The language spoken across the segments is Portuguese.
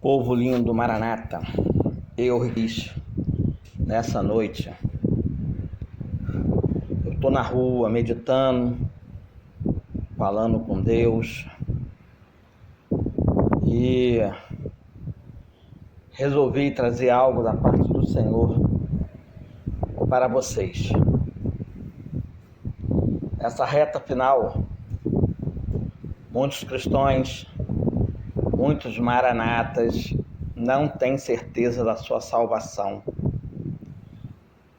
Povo lindo, Maranata, eu quis, nessa noite, eu estou na rua meditando, falando com Deus e resolvi trazer algo da parte do Senhor para vocês. Essa reta final, muitos cristãos, muitos maranatas não têm certeza da sua salvação.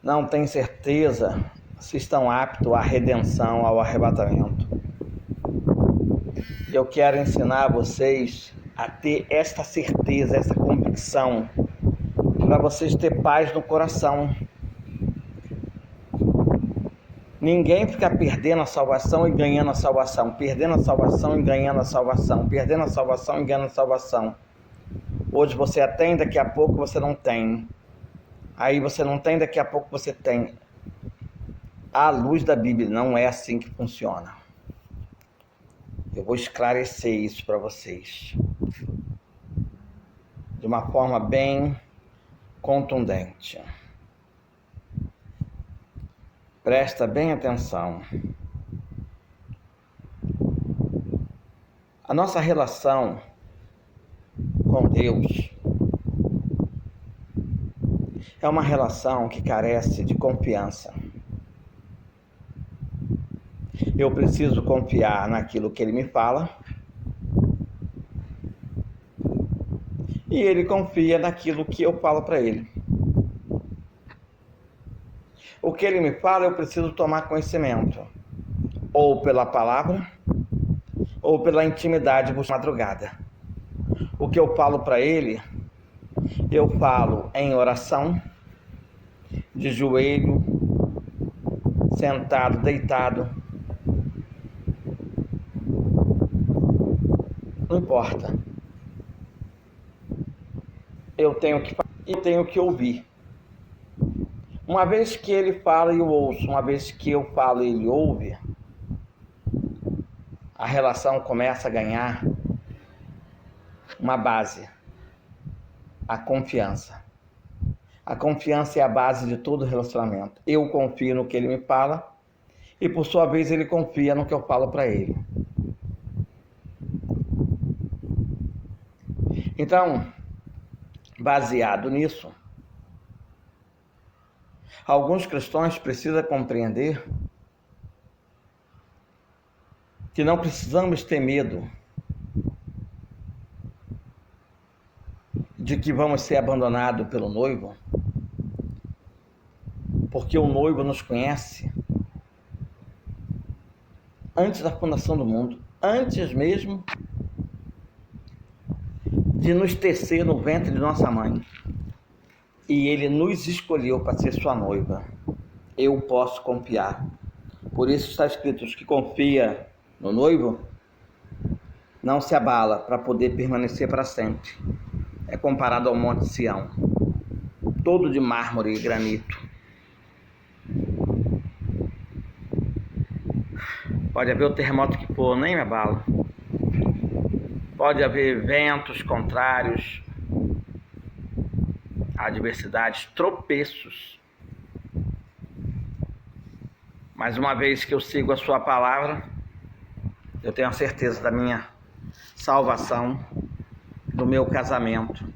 Não têm certeza se estão aptos à redenção, ao arrebatamento. Eu quero ensinar vocês a ter esta certeza, essa convicção, para vocês terem paz no coração. Ninguém fica perdendo a salvação e ganhando a salvação, perdendo a salvação e ganhando a salvação, perdendo a salvação e ganhando a salvação. Hoje você tem, daqui a pouco você não tem. Aí você não tem, daqui a pouco você tem. À luz da Bíblia, não é assim que funciona. Eu vou esclarecer isso para vocês de uma forma bem contundente. Presta bem atenção. A nossa relação com Deus é uma relação que carece de confiança. Eu preciso confiar naquilo que Ele me fala e Ele confia naquilo que eu falo para Ele. O que Ele me fala, eu preciso tomar conhecimento, ou pela palavra, ou pela intimidade de madrugada. O que eu falo para Ele, eu falo em oração, de joelho, sentado, deitado. Não importa. Eu tenho que ouvir. Uma vez que Ele fala e eu ouço, uma vez que eu falo e Ele ouve, a relação começa a ganhar uma base, a confiança. A confiança é a base de todo relacionamento. Eu confio no que Ele me fala e, por sua vez, Ele confia no que eu falo para Ele. Então, baseado nisso, alguns cristãos precisam compreender que não precisamos ter medo de que vamos ser abandonados pelo noivo, porque o noivo nos conhece antes da fundação do mundo, antes mesmo de nos tecer no ventre de nossa mãe. E Ele nos escolheu para ser sua noiva. Eu posso confiar. Por isso está escrito: os que confiam no noivo não se abala, para poder permanecer para sempre. É comparado ao Monte Sião, todo de mármore e granito. Pode haver o terremoto que for, nem me abala. Pode haver ventos contrários, adversidades, tropeços. Mas uma vez que eu sigo a sua palavra, eu tenho a certeza da minha salvação, do meu casamento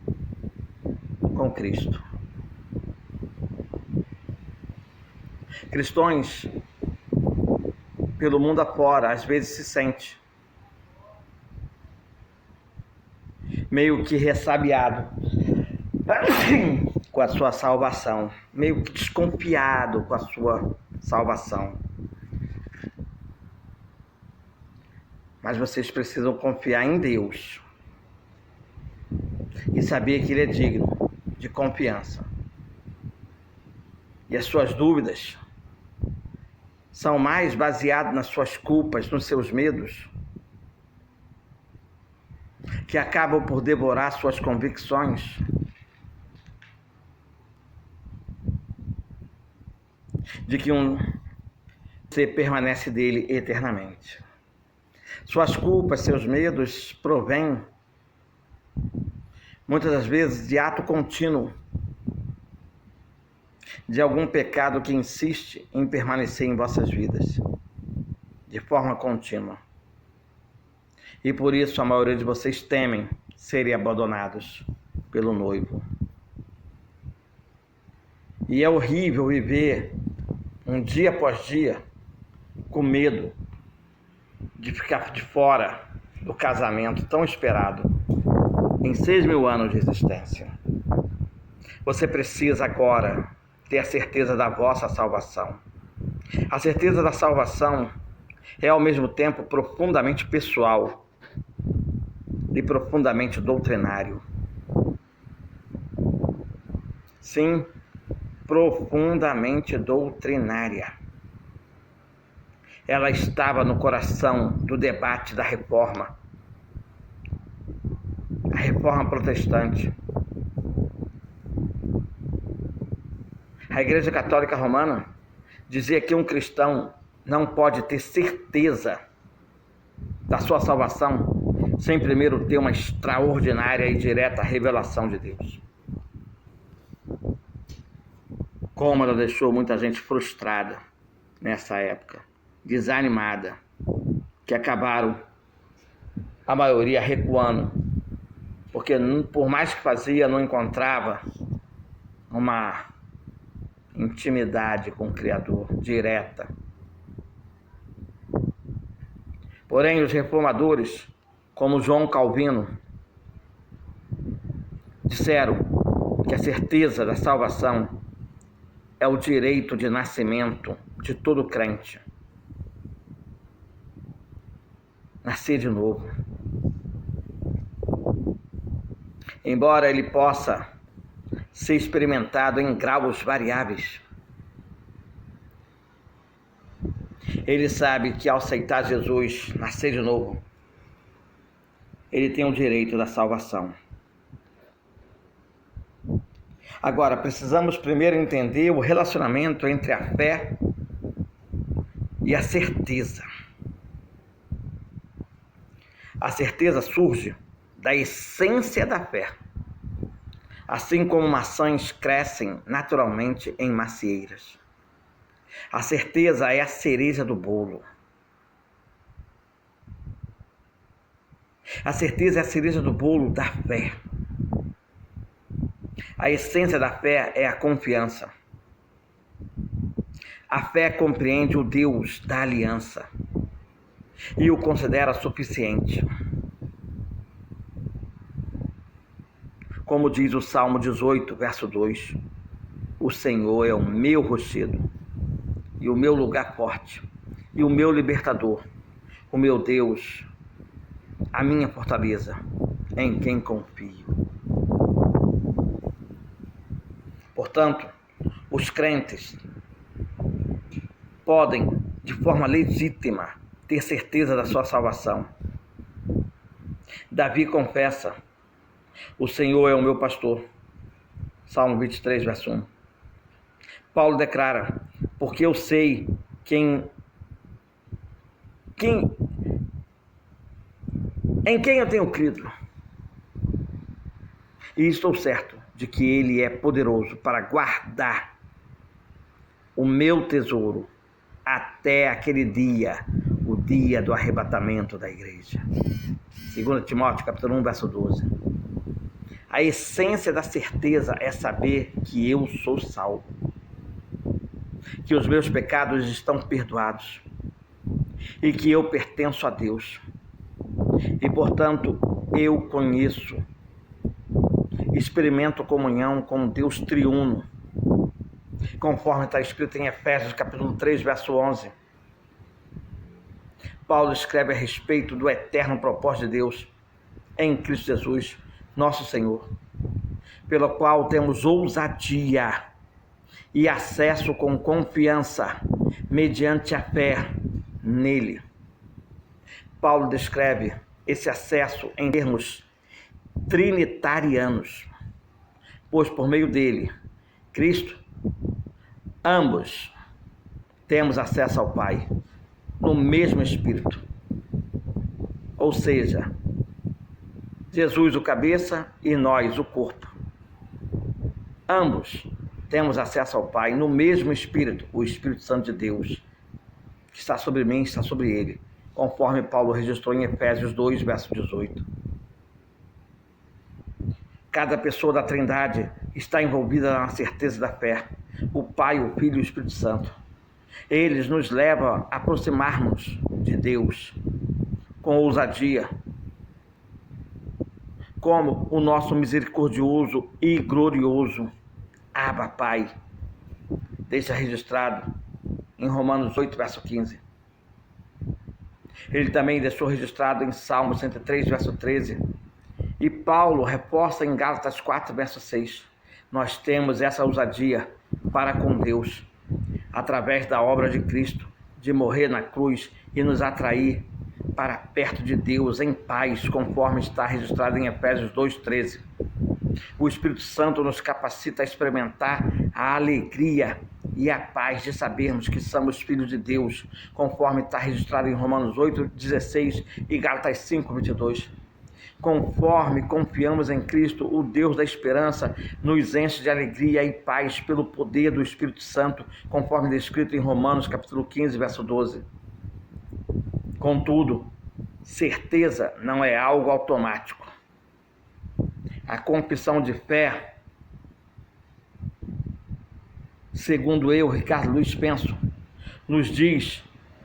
com Cristo. Cristãos pelo mundo afora, às vezes se sente meio que ressabiado com a sua salvação, meio que desconfiado com a sua salvação. Mas vocês precisam confiar em Deus e saber que Ele é digno de confiança. E as suas dúvidas são mais baseadas nas suas culpas, nos seus medos, que acabam por devorar suas convicções. De que você permanece dele eternamente. Suas culpas, seus medos provêm muitas das vezes de ato contínuo, de algum pecado que insiste em permanecer em vossas vidas, de forma contínua. E por isso a maioria de vocês temem serem abandonados pelo noivo. E é horrível viver um dia após dia com medo de ficar de fora do casamento tão esperado em 6.000 anos de existência. Você precisa agora ter a certeza da vossa salvação. A certeza da salvação é ao mesmo tempo profundamente pessoal e profundamente doutrinário. Sim, profundamente doutrinária. Ela estava no coração do debate da reforma. A reforma protestante. A Igreja Católica Romana dizia que um cristão não pode ter certeza da sua salvação sem primeiro ter uma extraordinária e direta revelação de Deus. Como ela deixou muita gente frustrada nessa época, desanimada, que acabaram, a maioria, recuando, porque por mais que fazia, não encontrava uma intimidade com o Criador direta. Porém, os reformadores, como João Calvino, disseram que a certeza da salvação é o direito de nascimento de todo crente. Nascer de novo. Embora ele possa ser experimentado em graus variáveis, ele sabe que ao aceitar Jesus, nascer de novo, ele tem o direito da salvação. Agora, precisamos primeiro entender o relacionamento entre a fé e a certeza. A certeza surge da essência da fé, assim como maçãs crescem naturalmente em macieiras. A certeza é a cereja do bolo. A certeza é a cereja do bolo da fé. A essência da fé é a confiança. A fé compreende o Deus da aliança e o considera suficiente. Como diz o Salmo 18, verso 2, o Senhor é o meu rochedo e o meu lugar forte e o meu libertador, o meu Deus, a minha fortaleza, em quem confio. Portanto, os crentes podem, de forma legítima, ter certeza da sua salvação. Davi confessa: o Senhor é o meu pastor. Salmo 23, verso 1. Paulo declara: porque eu sei em quem eu tenho crido. E estou certo de que Ele é poderoso para guardar o meu tesouro até aquele dia, o dia do arrebatamento da igreja. 2 Timóteo, capítulo 1, verso 12. A essência da certeza é saber que eu sou salvo, que os meus pecados estão perdoados e que eu pertenço a Deus. E, portanto, eu conheço, experimento comunhão com Deus triuno, conforme está escrito em Efésios, capítulo 3, verso 11. Paulo escreve a respeito do eterno propósito de Deus em Cristo Jesus, nosso Senhor, pelo qual temos ousadia e acesso com confiança, mediante a fé nele. Paulo descreve esse acesso em termos trinitarianos, pois por meio dele, Cristo, ambos temos acesso ao Pai no mesmo Espírito. Ou seja, Jesus o cabeça e nós o corpo. Ambos temos acesso ao Pai no mesmo Espírito, o Espírito Santo de Deus, que está sobre mim, está sobre ele, conforme Paulo registrou em Efésios 2, verso 18. Cada pessoa da Trindade está envolvida na certeza da fé, o Pai, o Filho e o Espírito Santo. Eles nos levam a aproximarmos de Deus com ousadia, como o nosso misericordioso e glorioso Abba Pai deixa registrado em Romanos 8, verso 15. Ele também deixou registrado em Salmo 103, verso 13. E Paulo reforça em Gálatas 4, verso 6. Nós temos essa ousadia para com Deus, através da obra de Cristo, de morrer na cruz e nos atrair para perto de Deus em paz, conforme está registrado em Efésios 2:13. O Espírito Santo nos capacita a experimentar a alegria e a paz de sabermos que somos filhos de Deus, conforme está registrado em Romanos 8:16 e Gálatas 5:22. Conforme confiamos em Cristo, o Deus da esperança nos enche de alegria e paz pelo poder do Espírito Santo, conforme descrito em Romanos capítulo 15, verso 12. Contudo, certeza não é algo automático. A confissão de fé, segundo eu, Ricardo Luiz Penso, nos diz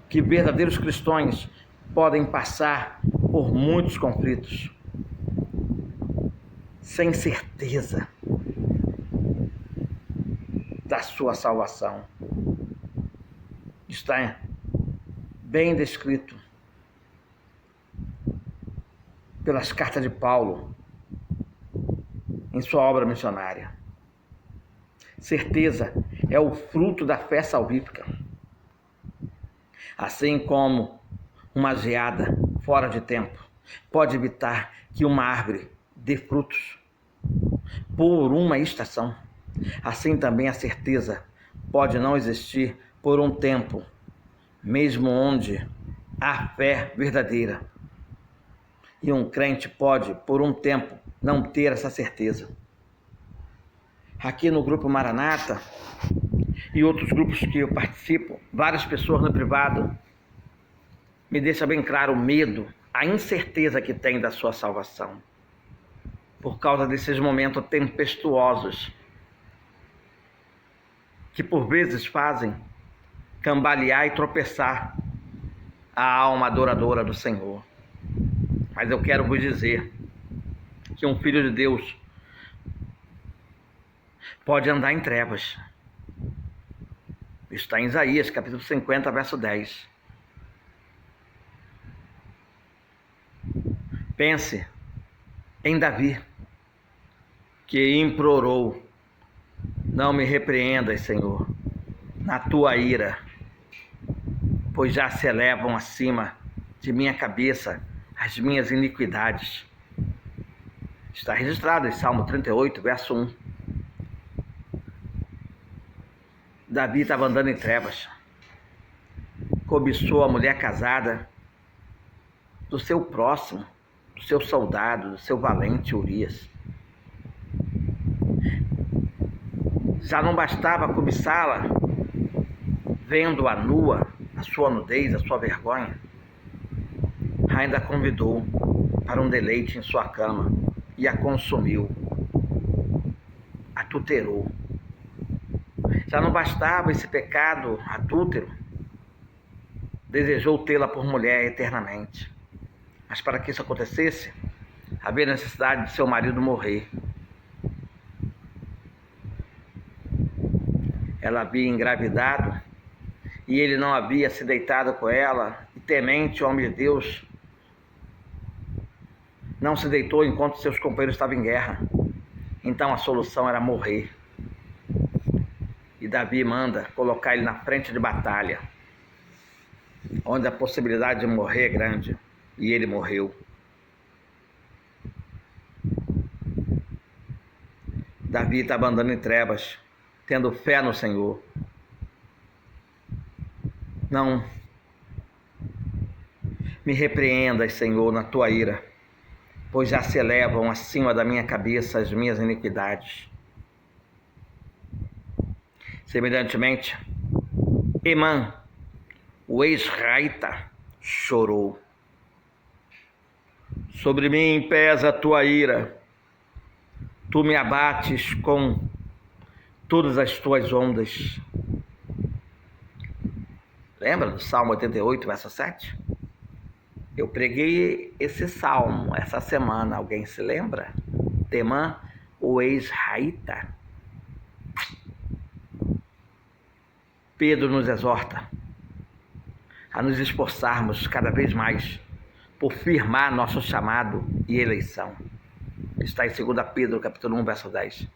que verdadeiros cristãos podem passar por muitos conflitos sem certeza da sua salvação. Está bem descrito pelas cartas de Paulo em sua obra missionária. Certeza é o fruto da fé salvífica. Assim como uma geada fora de tempo pode evitar que uma árvore dê frutos por uma estação, assim também a certeza pode não existir por um tempo, mesmo onde há fé verdadeira. E um crente pode, por um tempo, não ter essa certeza. Aqui no Grupo Maranata e outros grupos que eu participo, várias pessoas no privado me deixam bem claro o medo, a incerteza que tem da sua salvação, por causa desses momentos tempestuosos que por vezes fazem cambalear e tropeçar a alma adoradora do Senhor. Mas eu quero vos dizer que um filho de Deus pode andar em trevas. Está em Isaías, capítulo 50, verso 10. Pense em Davi, que implorou: não me repreendas, Senhor, na tua ira, pois já se elevam acima de minha cabeça as minhas iniquidades. Está registrado em Salmo 38, verso 1. Davi estava andando em trevas, cobiçou a mulher casada do seu próximo, do seu soldado, do seu valente Urias. Já não bastava cobiçá-la, vendo-a nua, a sua nudez, a sua vergonha, ainda a convidou para um deleite em sua cama e a consumiu, adulterou. Já não bastava esse pecado adúltero, desejou tê-la por mulher eternamente. Mas para que isso acontecesse, havia necessidade de seu marido morrer. Ela havia engravidado e ele não havia se deitado com ela, e temente, homem de Deus, não se deitou enquanto seus companheiros estavam em guerra. Então a solução era morrer. E Davi manda colocar ele na frente de batalha, onde a possibilidade de morrer é grande, e ele morreu. Davi estava andando em trevas, tendo fé no Senhor. Não me repreendas, Senhor, na tua ira, pois já se elevam acima da minha cabeça as minhas iniquidades. Semelhantemente, Emã, o ex-raita, chorou. Sobre mim pesa a tua ira, tu me abates com todas as tuas ondas. Lembra do Salmo 88, verso 7? Eu preguei esse salmo essa semana, alguém se lembra? Temã, o ex-raita. Pedro nos exorta a nos esforçarmos cada vez mais por firmar nosso chamado e eleição. Está em 2 Pedro, capítulo 1, verso 10.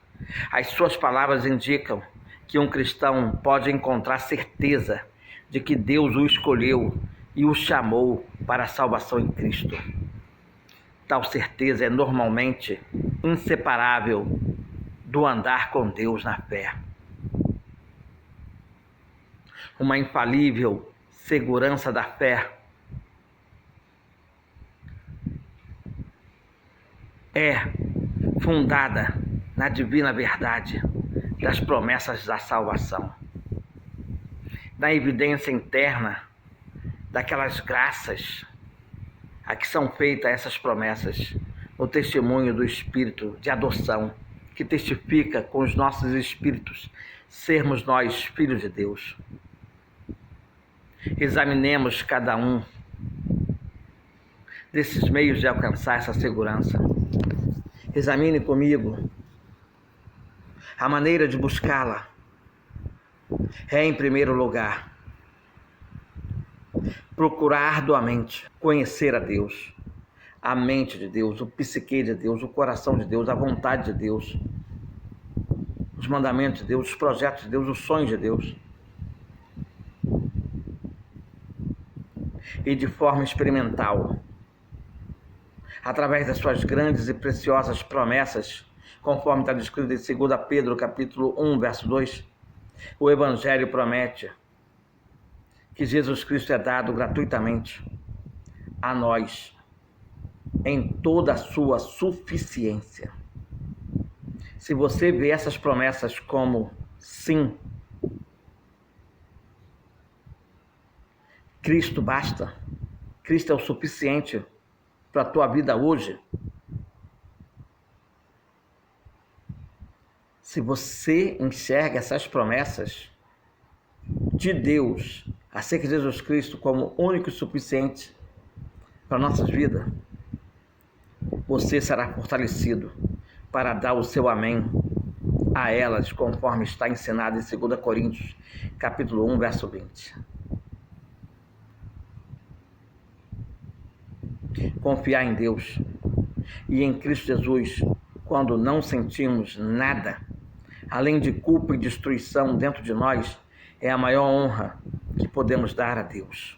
As suas palavras indicam que um cristão pode encontrar certeza de que Deus o escolheu e o chamou para a salvação em Cristo. Tal certeza é normalmente inseparável do andar com Deus na fé. Uma infalível segurança da fé é fundada na divina verdade das promessas da salvação, na evidência interna daquelas graças a que são feitas essas promessas, no testemunho do Espírito de adoção, que testifica com os nossos espíritos sermos nós filhos de Deus. Examinemos cada um desses meios de alcançar essa segurança. Examine comigo. A maneira de buscá-la é, em primeiro lugar, procurar arduamente conhecer a Deus, a mente de Deus, o psique de Deus, o coração de Deus, a vontade de Deus, os mandamentos de Deus, os projetos de Deus, os sonhos de Deus. E de forma experimental, através das suas grandes e preciosas promessas, conforme está descrito em 2 Pedro, capítulo 1, verso 2, o Evangelho promete que Jesus Cristo é dado gratuitamente a nós, em toda a sua suficiência. Se você vê essas promessas como sim, Cristo basta, Cristo é o suficiente para a tua vida hoje. Se você enxerga essas promessas de Deus acerca de Jesus Cristo como único e suficiente para nossas vidas, você será fortalecido para dar o seu amém a elas, conforme está ensinado em 2 Coríntios, capítulo 1, verso 20. Confiar em Deus e em Cristo Jesus quando não sentimos nada, além de culpa e destruição dentro de nós, é a maior honra que podemos dar a Deus.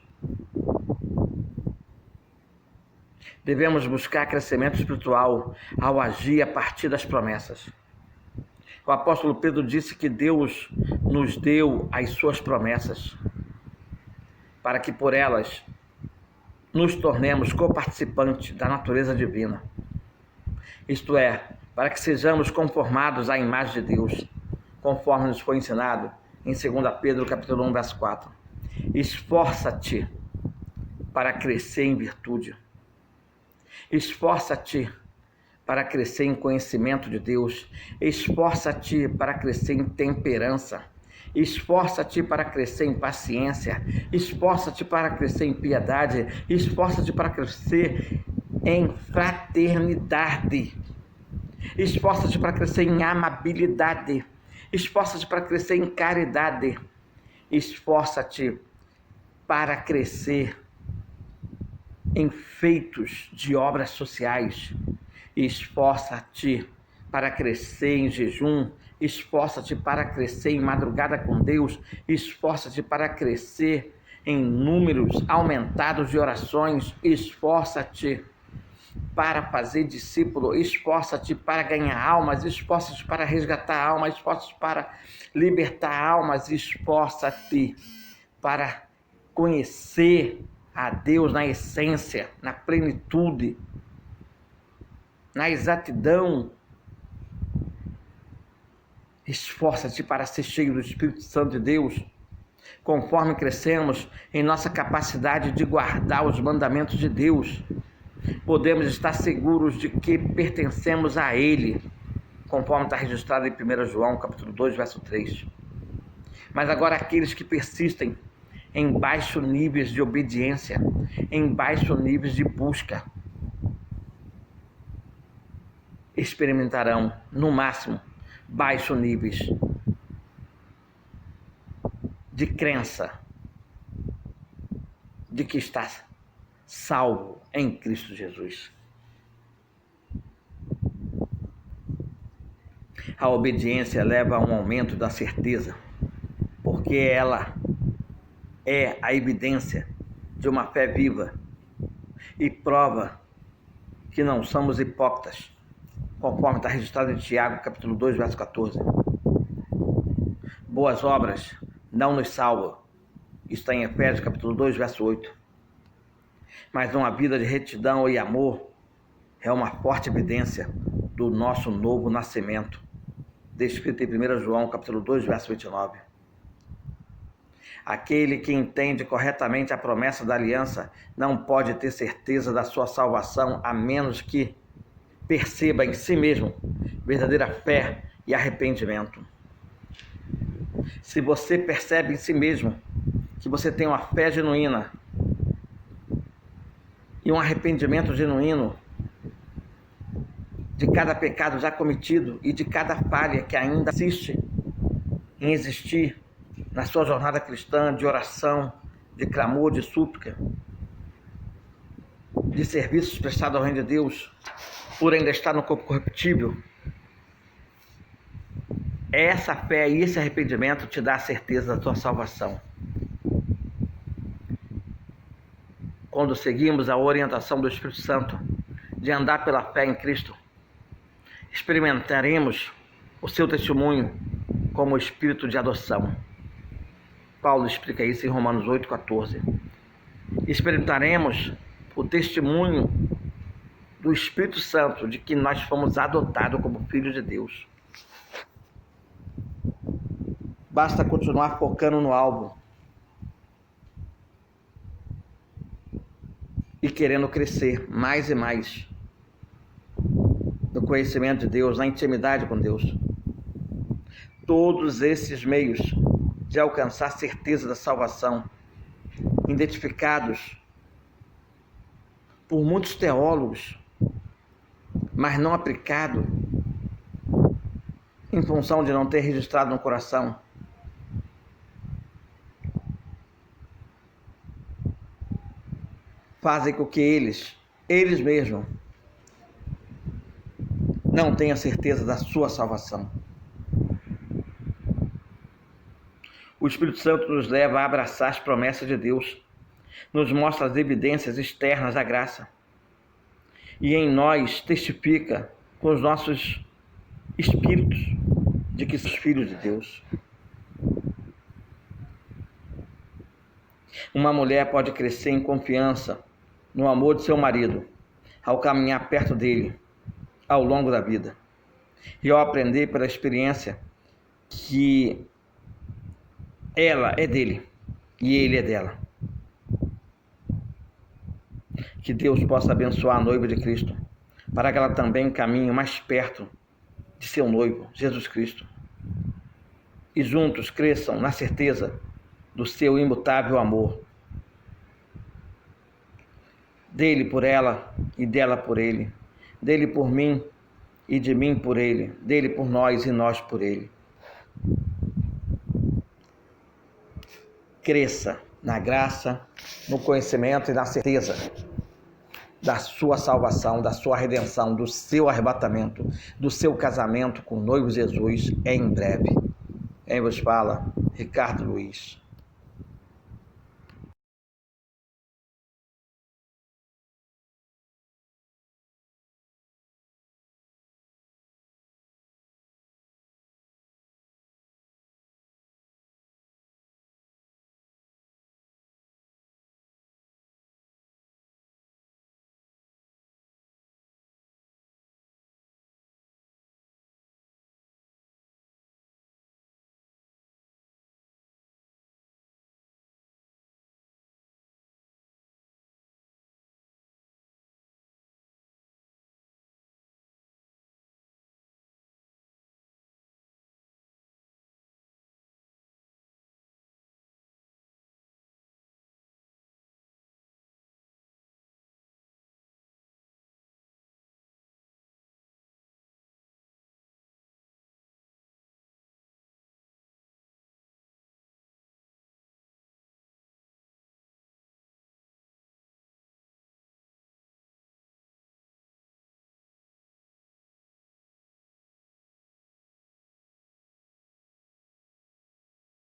Devemos buscar crescimento espiritual ao agir a partir das promessas. O apóstolo Pedro disse que Deus nos deu as suas promessas para que por elas nos tornemos coparticipantes da natureza divina. Isto é, para que sejamos conformados à imagem de Deus, conforme nos foi ensinado em 2 Pedro, capítulo 1, verso 4. Esforça-te para crescer em virtude. Esforça-te para crescer em conhecimento de Deus. Esforça-te para crescer em temperança. Esforça-te para crescer em paciência. Esforça-te para crescer em piedade. Esforça-te para crescer em fraternidade. Esforça-te para crescer em amabilidade. Esforça-te para crescer em caridade. Esforça-te para crescer em feitos de obras sociais. Esforça-te para crescer em jejum. Esforça-te para crescer em madrugada com Deus. Esforça-te para crescer em números aumentados de orações. Esforça-te para fazer discípulo. Esforça-te para ganhar almas. Esforça-te para resgatar almas. Esforça-te para libertar almas. Esforça-te para conhecer a Deus na essência, na plenitude. na exatidão. Esforça-te para ser cheio do Espírito Santo de Deus. Conforme crescemos em nossa capacidade de guardar os mandamentos de Deus, podemos estar seguros de que pertencemos a Ele, conforme está registrado em 1 João, capítulo 2, verso 3. Mas agora aqueles que persistem em baixos níveis de obediência, em baixos níveis de busca, experimentarão, no máximo, baixos níveis de crença de que está salvo em Cristo Jesus. A obediência leva a um aumento da certeza, porque ela é a evidência de uma fé viva e prova que não somos hipócritas, conforme está registrado em Tiago, capítulo 2, verso 14. Boas obras não nos salvam, está em Efésios, capítulo 2, verso 8. Mas uma vida de retidão e amor é uma forte evidência do nosso novo nascimento, descrito em 1 João, capítulo 2, verso 29. Aquele que entende corretamente a promessa da aliança não pode ter certeza da sua salvação a menos que perceba em si mesmo verdadeira fé e arrependimento. Se você percebe em si mesmo que você tem uma fé genuína e um arrependimento genuíno de cada pecado já cometido e de cada falha que ainda insiste em existir na sua jornada cristã de oração, de clamor, de súplica, de serviços prestados ao reino de Deus, por ainda estar no corpo corruptível, essa fé e esse arrependimento te dá a certeza da tua salvação. Quando seguimos a orientação do Espírito Santo de andar pela fé em Cristo, experimentaremos o seu testemunho como espírito de adoção. Paulo explica isso em Romanos 8,14. Experimentaremos o testemunho do Espírito Santo de que nós fomos adotados como filhos de Deus. Basta continuar focando no alvo e querendo crescer mais e mais no conhecimento de Deus, na intimidade com Deus. Todos esses meios de alcançar a certeza da salvação, identificados por muitos teólogos, mas não aplicado em função de não ter registrado no coração, fazem com que eles mesmos, não tenham certeza da sua salvação. O Espírito Santo nos leva a abraçar as promessas de Deus, nos mostra as evidências externas da graça e em nós testifica com os nossos espíritos de que somos filhos de Deus. Uma mulher pode crescer em confiança no amor de seu marido ao caminhar perto dele ao longo da vida e ao aprender pela experiência que ela é dele e ele é dela. Que Deus possa abençoar a noiva de Cristo, para que ela também caminhe mais perto de seu noivo, Jesus Cristo, e juntos cresçam na certeza do seu imutável amor, dele por ela e dela por ele, dele por mim e de mim por ele, dele por nós e nós por ele. Cresça na graça, no conhecimento e na certeza da sua salvação, da sua redenção, do seu arrebatamento, do seu casamento com o noivo Jesus em breve. Quem vos fala, Ricardo Luiz.